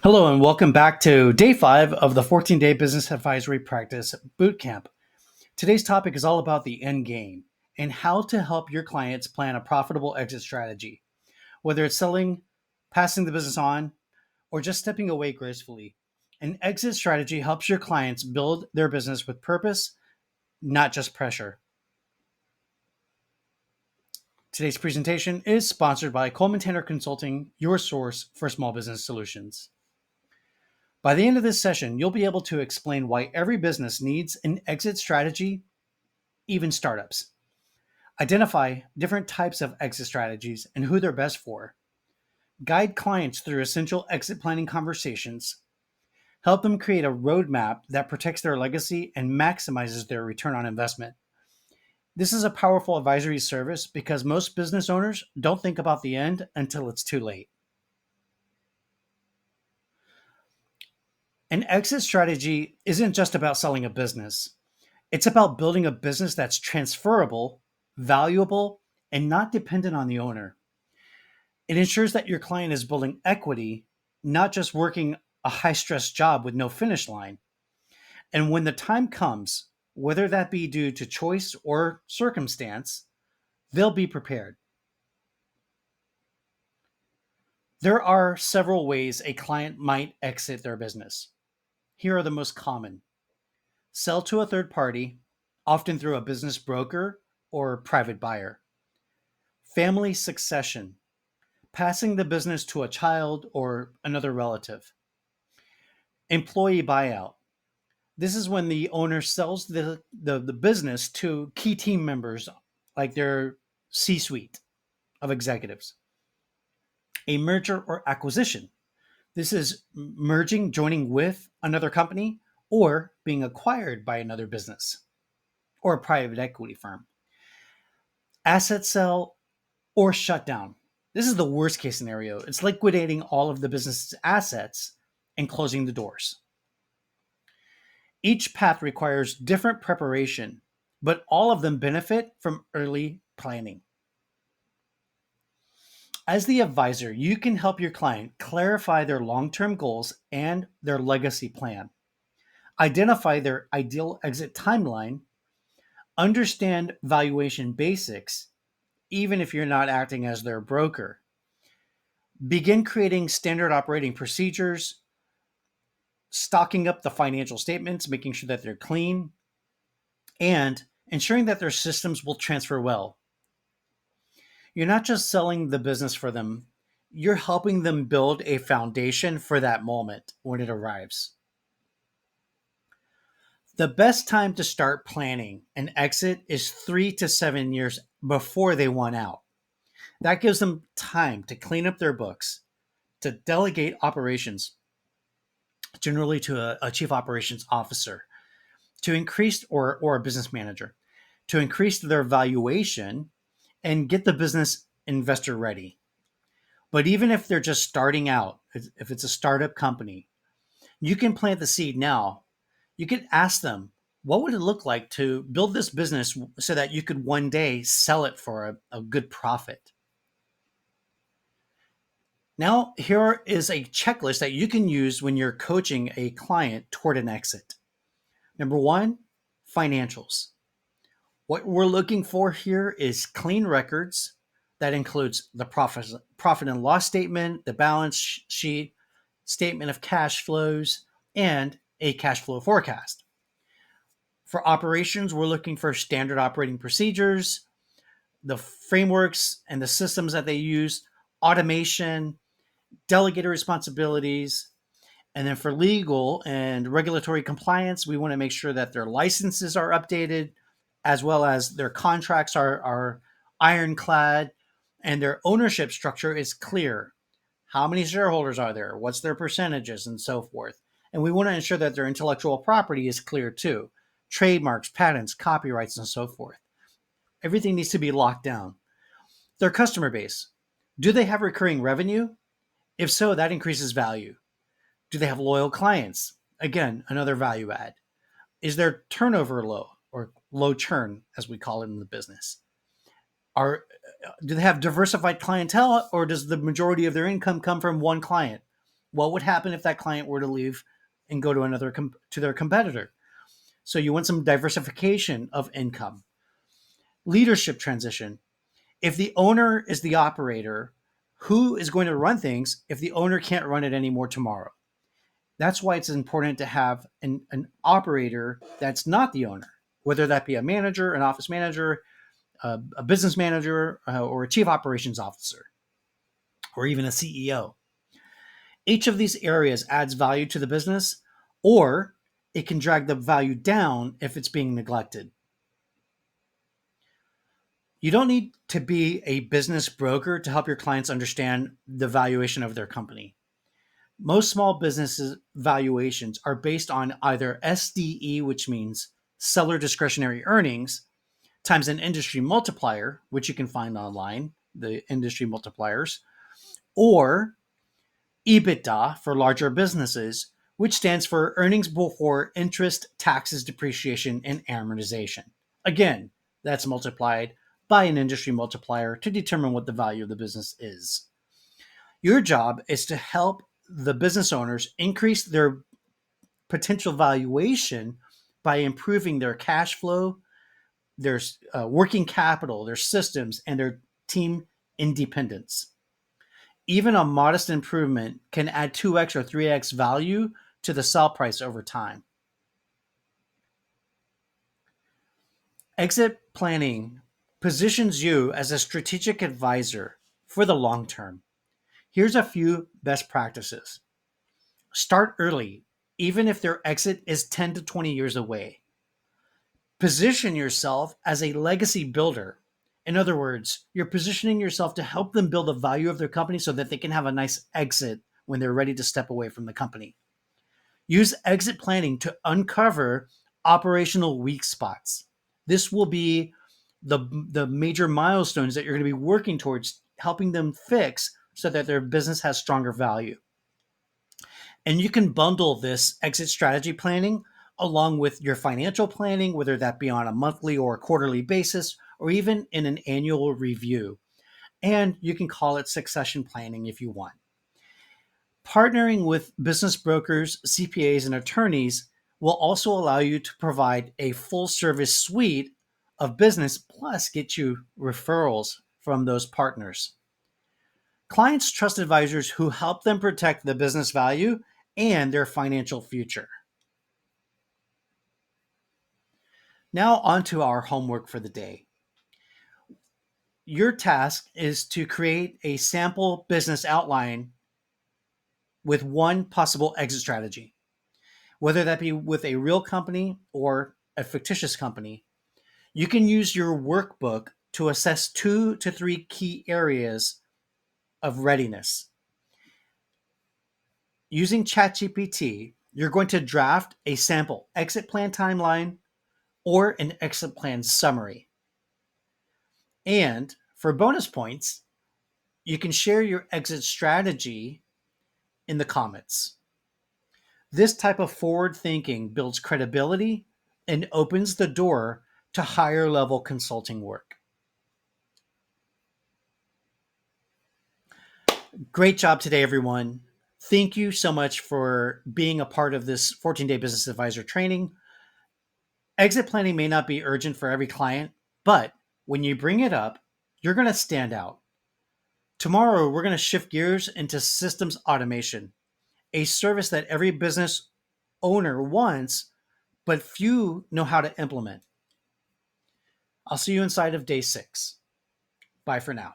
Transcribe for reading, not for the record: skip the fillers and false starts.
Hello, and welcome back to day 5 of the 14-day business advisory practice bootcamp. Today's topic is all about the end game and how to help your clients plan a profitable exit strategy, whether it's selling, passing the business on, or just stepping away gracefully. An exit strategy helps your clients build their business with purpose, not just pressure. Today's presentation is sponsored by Coleman Tanner Consulting, your source for small business solutions. By the end of this session, you'll be able to explain why every business needs an exit strategy, even startups. Identify different types of exit strategies and who they're best for. Guide clients through essential exit planning conversations. Help them create a roadmap that protects their legacy and maximizes their return on investment. This is a powerful advisory service because most business owners don't think about the end until it's too late. An exit strategy isn't just about selling a business. It's about building a business that's transferable, valuable, and not dependent on the owner. It ensures that your client is building equity, not just working a high stress job with no finish line. And when the time comes, whether that be due to choice or circumstance, they'll be prepared. There are several ways a client might exit their business. Here are the most common: sell to a third party, often through a business broker or private buyer; family succession, passing the business to a child or another relative; employee buyout. This is when the owner sells the business to key team members, like their C suite of executives; a merger or acquisition. This is merging, joining with another company, or being acquired by another business or a private equity firm; asset sale or shutdown. This is the worst case scenario. It's liquidating all of the business's assets and closing the doors. Each path requires different preparation, but all of them benefit from early planning. As the advisor, you can help your client clarify their long term goals and their legacy plan, identify their ideal exit timeline, understand valuation basics, even if you're not acting as their broker, begin creating standard operating procedures, stocking up the financial statements, making sure that they're clean, and ensuring that their systems will transfer well. You're not just selling the business for them, you're helping them build a foundation for that moment when it arrives. The best time to start planning an exit is 3 to 7 years before they want out. That gives them time to clean up their books, to delegate operations, generally to a chief operations officer, to increase, or a business manager, to increase their valuation and get the business investor ready. But even if they're just starting out, if it's a startup company, you can plant the seed now. You can ask them, what would it look like to build this business so that you could one day sell it for a good profit? Now, here is a checklist that you can use when you're coaching a client toward an exit. Number one, financials. What we're looking for here is clean records. That includes the profit and loss statement, the balance sheet, statement of cash flows, and a cash flow forecast. For operations, we're looking for standard operating procedures, the frameworks and the systems that they use, automation, delegated responsibilities. And then for legal and regulatory compliance, we want to make sure that their licenses are updated, as well as their contracts are ironclad and their ownership structure is clear. How many shareholders are there? What's their percentages and so forth? And we want to ensure that their intellectual property is clear too: trademarks, patents, copyrights, and so forth. Everything needs to be locked down. Their customer base. Do they have recurring revenue? If so, that increases value. Do they have loyal clients? Again, another value add. Is their turnover low, or low churn, as we call it in the business? Are Do they have diversified clientele, or does the majority of their income come from one client? What would happen if that client were to leave and go to to their competitor? So you want some diversification of income. Leadership transition. If the owner is the operator, who is going to run things if the owner can't run it anymore tomorrow? That's why it's important to have an operator that's not the owner, whether that be a manager, an office manager, a business manager, or a chief operations officer, or even a CEO. Each of these areas adds value to the business, or it can drag the value down if it's being neglected. You don't need to be a business broker to help your clients understand the valuation of their company. Most small businesses' valuations are based on either SDE, which means seller discretionary earnings, times an industry multiplier, which you can find online, the industry multipliers, or EBITDA for larger businesses, which stands for earnings before interest, taxes, depreciation, and amortization. Again, that's multiplied by an industry multiplier to determine what the value of the business is. Your job is to help the business owners increase their potential valuation by improving their cash flow, their working capital, their systems, and their team independence. Even a modest improvement can add 2x or 3x value to the sell price over time. Exit planning positions you as a strategic advisor for the long term. Here's a few best practices. Start early, even if their exit is 10 to 20 years away. Position yourself as a legacy builder. In other words, you're positioning yourself to help them build the value of their company so that they can have a nice exit when they're ready to step away from the company. Use exit planning to uncover operational weak spots. This will be the major milestones that you're going to be working towards helping them fix so that their business has stronger value. And you can bundle this exit strategy planning along with your financial planning, whether that be on a monthly or quarterly basis, or even in an annual review. And you can call it succession planning if you want. Partnering with business brokers, CPAs, and attorneys will also allow you to provide a full service suite of business, plus get you referrals from those partners. Clients trust advisors who help them protect the business value and their financial future. Now, on to our homework for the day. Your task is to create a sample business outline with one possible exit strategy, whether that be with a real company or a fictitious company. You can use your workbook to assess 2 to 3 key areas of readiness. Using ChatGPT, you're going to draft a sample exit plan timeline or an exit plan summary. And for bonus points, you can share your exit strategy in the comments. This type of forward thinking builds credibility and opens the door to higher level consulting work. Great job today, everyone. Thank you so much for being a part of this 14-day business advisor training. Exit planning may not be urgent for every client, but when you bring it up, you're going to stand out. Tomorrow, we're going to shift gears into systems automation, a service that every business owner wants, but few know how to implement. I'll see you inside of day 6. Bye for now.